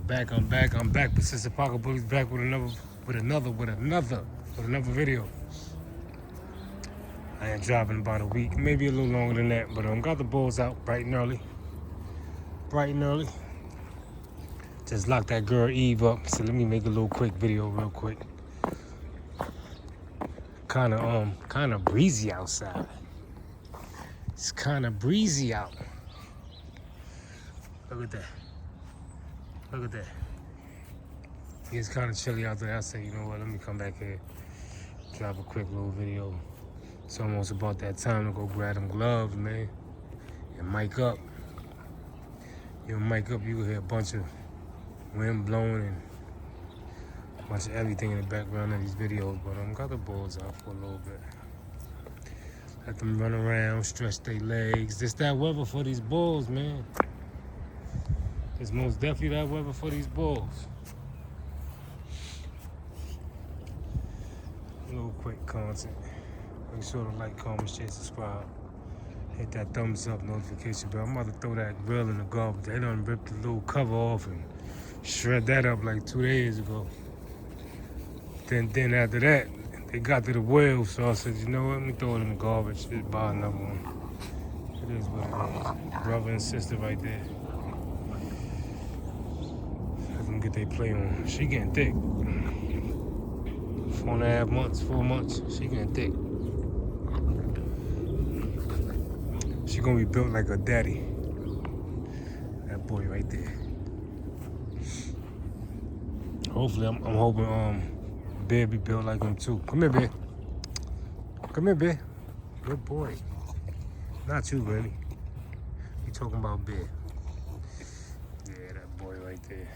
I'm back. But Sister Parker Bully's back with another video. I ain't dropping about a week, maybe a little longer than that. But got the balls out bright and early. Just locked that girl Eve up. So let me make a little quick video, real quick. Kind of breezy outside. It's kind of breezy out. Look at that. It's kind of chilly out there. I said, you know what? Let me come back here, drop a quick little video. It's almost about that time to go grab them gloves, man, and mic up. You mic up, you will hear a bunch of wind blowing and a bunch of everything in the background of these videos. But got the balls out for a little bit. Let them run around, stretch their legs. This that weather for these bulls, man. It's most definitely that weather for these bulls. A little quick content. Make sure to like, comment, share, subscribe. Hit that thumbs up notification bell. I'm about to throw that grill in the garbage. They done ripped the little cover off and shred that up like 2 days ago. Then after that, they got to the well, so I said, you know what, let me throw it in the garbage. Just buy another one. It is what it is. Brother and sister right there. Let them get their play on. She getting thick. 4.5 months, 4 months, she getting thick. She gonna be built like her daddy. That boy right there. Hopefully, I'm hoping Bear be built like him too. Come here, Bear. Come here, Bear. Good boy. Not you, really. You talking about Bear? Yeah, that boy right there.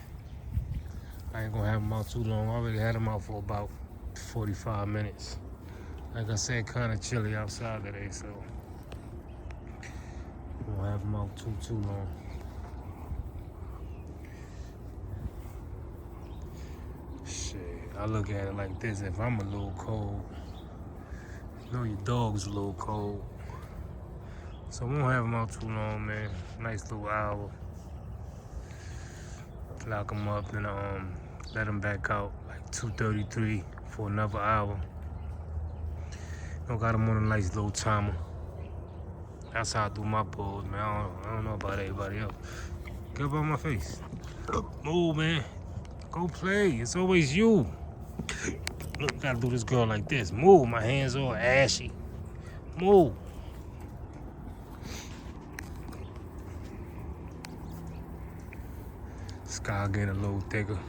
I ain't gonna have him out too long. I already had him out for about 45 minutes. Like I said, kind of chilly outside today, so won't have him out too long. Shit, I look at it like this. If I'm a little cold, you know your dog's a little cold. So we won't have him out too long, man. Nice little hour. Lock him up, then let him back out like 2:33 for another hour. Got him on a nice little timer. That's how I do my pulls, man. I don't know about everybody else. Get up on my face. Move, man. Go play. It's always you. Look, gotta do this girl like this. Move. My hands all ashy. Move. Sky getting a little thicker.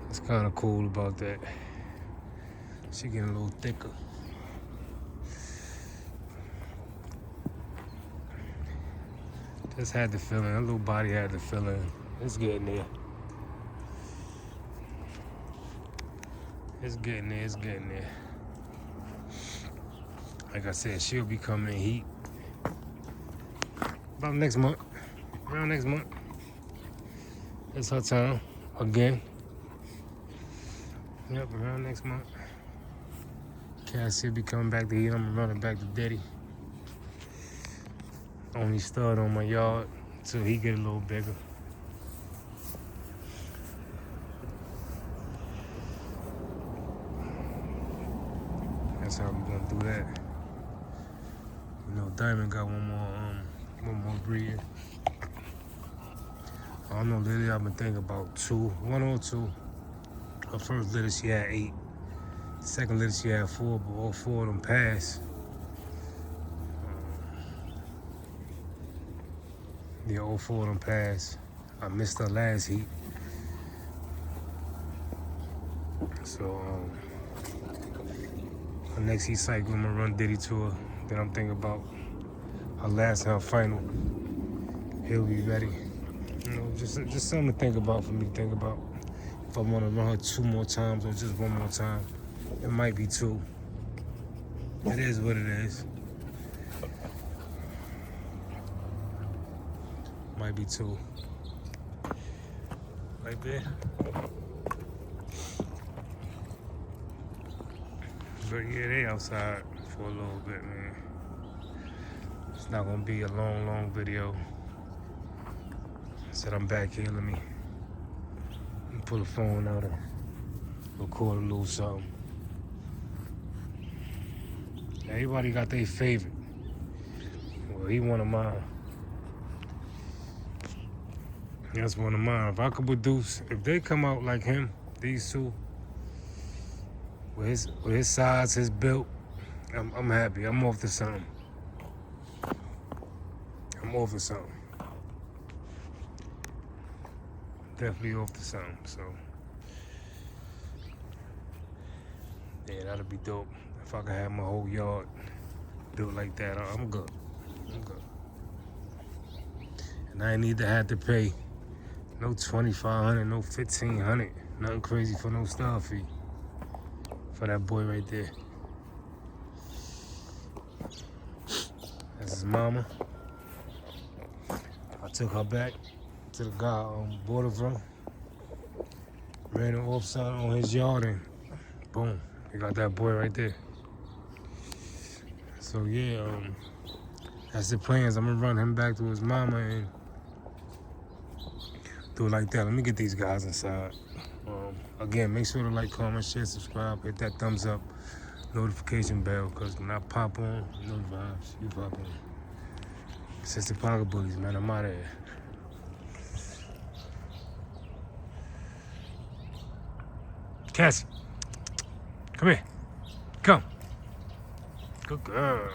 It's kind of cool about that. She getting a little thicker. Just had the feeling. Her little body had the feeling. It's getting there. It's getting there. Like I said, she'll be coming in heat about next month. Around next month. It's her time again. Yep, around next month. Cassie will be coming back to heat. I'm running back to Daddy. Only stud on my yard till he get a little bigger. That's how we gonna do that. You know, Diamond got one more breed. I don't know, lately I've been thinking about 1 or 2. Her first litter she had 8. Second litter she had 4, but all 4 of them passed. Yeah, all 4 of them passed. I missed her last heat. So, her next heat cycle, I'm gonna run Diddy to her. Then I'm thinking about her last and her final. He'll be ready. You know, just something to think about for me to think about. If I want to run her 2 more times or just 1 more time. It might be 2. It is what it is. Might be 2. Right there. But yeah, they outside for a little bit, man. It's not gonna be a long video. I said I'm back here. Let me Pull the phone out and record a little something. Everybody got their favorite. Well, he one of mine. That's one of mine. If I could produce, if they come out like him, these two, with his size, his build, I'm happy. I'm off to something. I'm off to something. Definitely off to something. So yeah, that'd be dope. If I could have my whole yard built like that, I'm good. I'm good. And I ain't need to have to pay no $2,500, no $1,500, nothing crazy for no style fee for that boy right there. That's his mama. I took her back to the guy on Borderville, ran an offside on his yard, and boom, he got that boy right there. So yeah, that's the plans. I'm gonna run him back to his mama and do it like that. Let me get these guys inside. Again, make sure to like, comment, share, subscribe, hit that thumbs up, notification bell, because when I pop on, you know the vibes, you pop on. Sister Pocket Bullies, man, I'm out of here. Cassie, come here. Come. Good girl.